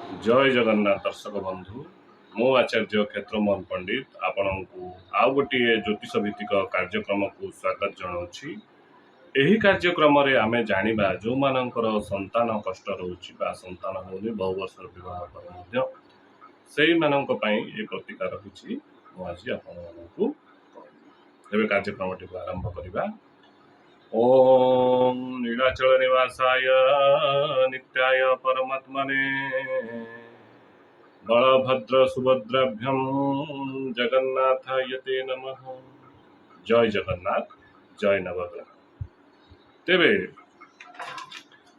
जय जगन्नाथ दर्शक बंधु मु आचार्य क्षेत्रमोहन पंडित आपण को आउ गोटे ज्योतिष भित्तिक कार्यक्रम को स्वागत जनाऊँगी। यही कार्यक्रम रे आमे जानिबा जो मानकर संतान कष्ट रोची बा संतान होनी बहु वर्ष विवाह पर मध्य सेही मानक पई ए प्रतिकार होची मु आज आपण मानकु एबे कार्यक्रम टी आरंभ करिबा। ओम नीलाचल निवासाय नित्याय परमात्मने बलभद्र सुभद्राभ्यम जगन्नाथाय नमः। जय जगन्नाथ जय नवग्रह। तेबे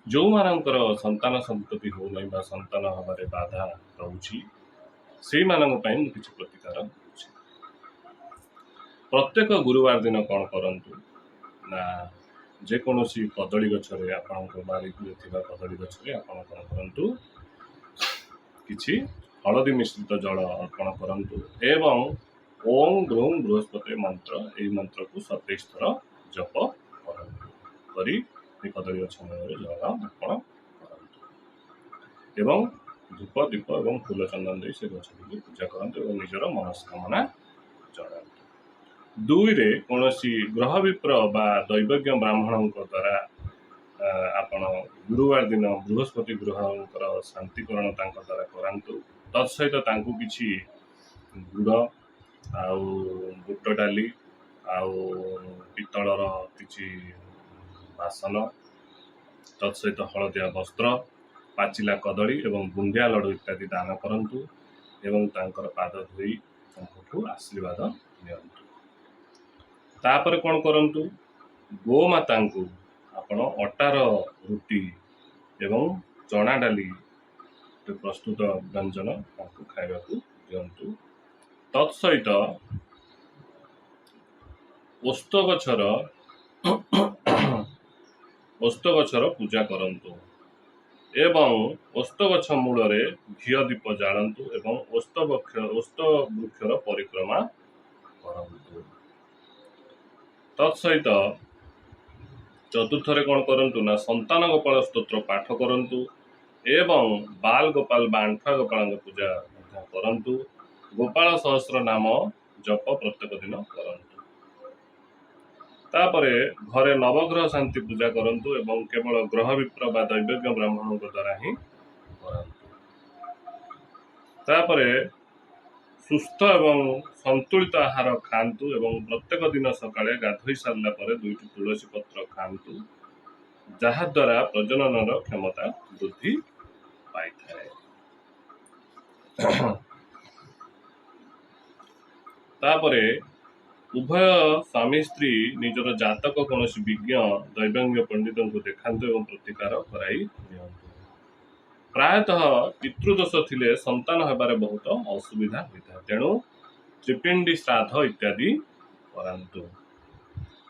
जो मानकर संतान संतति हो नहीं बा संतान हमारे बाधा रहुची से मानक पई मु किछि प्रतिकार होछि। प्रत्येक गुरुवार दिन कौन करंतु ना जेकोसी कदली गछरे आपणक बारी थिबा कदली गछरे आपण कौन करंतु किछि हलदी मिश्रित जल अर्पण करंतु एवं ओम ग्रूम बृहस्पति मंत्र एई मंत्र को 27 थर जप करंतु करी ए कदली गछ मूଳରେ जल अर्पण करंतु एवं धूप दीप एवं फूल चंदन दे से गछ को पूजा करंतु एवं निजर मनस्कामना जणांतु। दुई रे कोनोसी ग्रह विप्र बा दैवज्ञ ब्राह्मणों द्वारा आपण गुरुवार दिन बृहस्पति ग्रहंकर शांतिकरण तांको द्वारा करांतु। तत्सहित तांको किछि गुड़ आउ बुट डाली आउ पितलर किछि बासन तत्सहित हलदिया वस्त्र पाचिला कदली एवं बुंदिया लड्डू इत्यादि दान करंतु एवं तांकर पाद धोई तांको आशीर्वाद नियंतु। तापर कौन करंतु गोमाता को आपण अटार रुटी एवं चना डाली प्रस्तुत व्यंजन खाइबा दिंतु। तत्सहित ओस्त गछर पूजा करंतु एवं ओस्त गछ मूल घी दीप जालंतु एवं ओस्त वृक्षर परिक्रमा करंतु। तत्सहित चतुर्थरे कौन करंतु ना संतान गोपाल स्तोत्र पाठ करंतु एवं बाल गोपाल बांठा गोपाल पूजा करंतु। गोपाल सहस्र नाम जप प्रत्येक दिन करंतु। तापरे घरे नवग्रह शांति पूजा करंतु एवं केवल ग्रह विप्र बा दैवज्ञ ब्राह्मणों द्वारा ही करंतु। तापरे सुस्थ एवं संतुलित आहार खातु एवं प्रत्येक दिन सकाळे गाधोई सारला परे 2टी तुलसी पत्र खातु जहा द्वारा प्रजनन क्षमता वृद्धि पाई थाए। तापरे उभय स्वामी स्त्री निजर जातक कौन विज्ञ दैवज्ञ पंडित को देखांतु एवं प्रतिकार कराई नियंतु। प्रायतः पितृदोष थिले संतान हेबारे बहुत असुविधा होता है तेणु त्रिपिंडी श्राद्ध इत्यादि करंतु।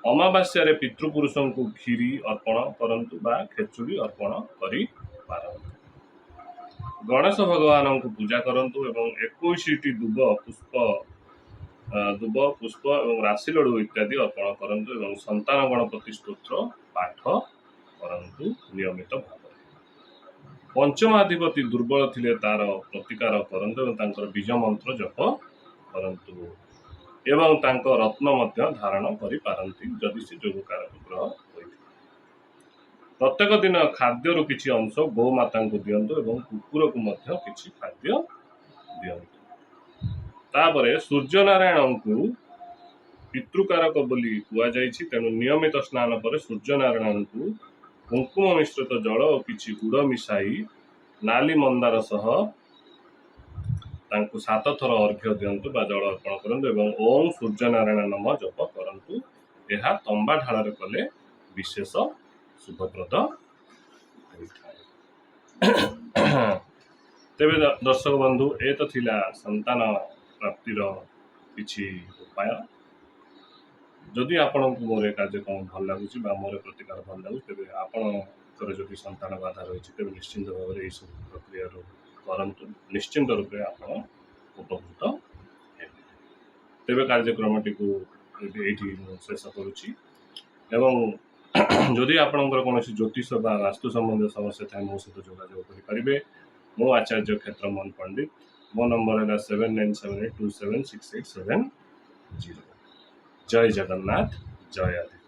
अमावास्या रे पितृपुरुषों को खीरी अर्पण करंतु बा खेचुड़ी अर्पण करि पारंतु। गणेश भगवान को पूजा करंतु एवं 21टी दुब पुष्प एवं राशि लड्डू इत्यादि अर्पण करंतु एवं संतान गणपति स्तोत्र पाठ करंतु नियमित भाव। पंचमाधिपति दुर्बल थिले तार प्रतिकार करंतु एवं तांकर बीज मंत्र जप करंतु एवं तांको रत्न मध्य धारण करि पारंती जदि से जोगकारक ग्रह होइथि। प्रत्येक दिन खाद्य रु किछि अंश गोमाता को दियंतु एवं कुकुर को मध्य किछि खाद्य दियंतु। तापरे सूर्य नारायण को पितृकारक बोली कुआ जाइछि तेणु नियमित स्नान पर सूर्य नारायण को कुंकुम मिश्रित जल और किछि गुड़ मिसाई नाली मंदार सह तांको 7 थर अर्घ्य दियंतु बा जल अर्पण करंतु एवं ओम सूर्य नारायण नम जप करंतु। एहा तंबा ढाଳରେ कले विशेष शुभप्रद होइथाय। तेबे दर्शक बंधु ए तो थिला संतान प्राप्तिर किछि उपाय। जदि आपण मोर कार्यक्रम भल लगुच मोर प्रतिकार भल लगुच तेज आपणकर जदि संतान बाधा रही तेज निश्चिंत भाव में सब प्रक्रिया करंतु निश्चिंत रूप से आप उपकृत हेबे। तेबे कार्यक्रम टी शेष करुच्ची एवं जदि आपणकर कौन ज्योतिष बा वास्तु संबंधी समस्या थाए मो सहित जोगाजोग करें मु आचार्य क्षेत्रमोहन पंडित मो नंबर है 7978276870। जय जगन्नाथ जय आदित्य।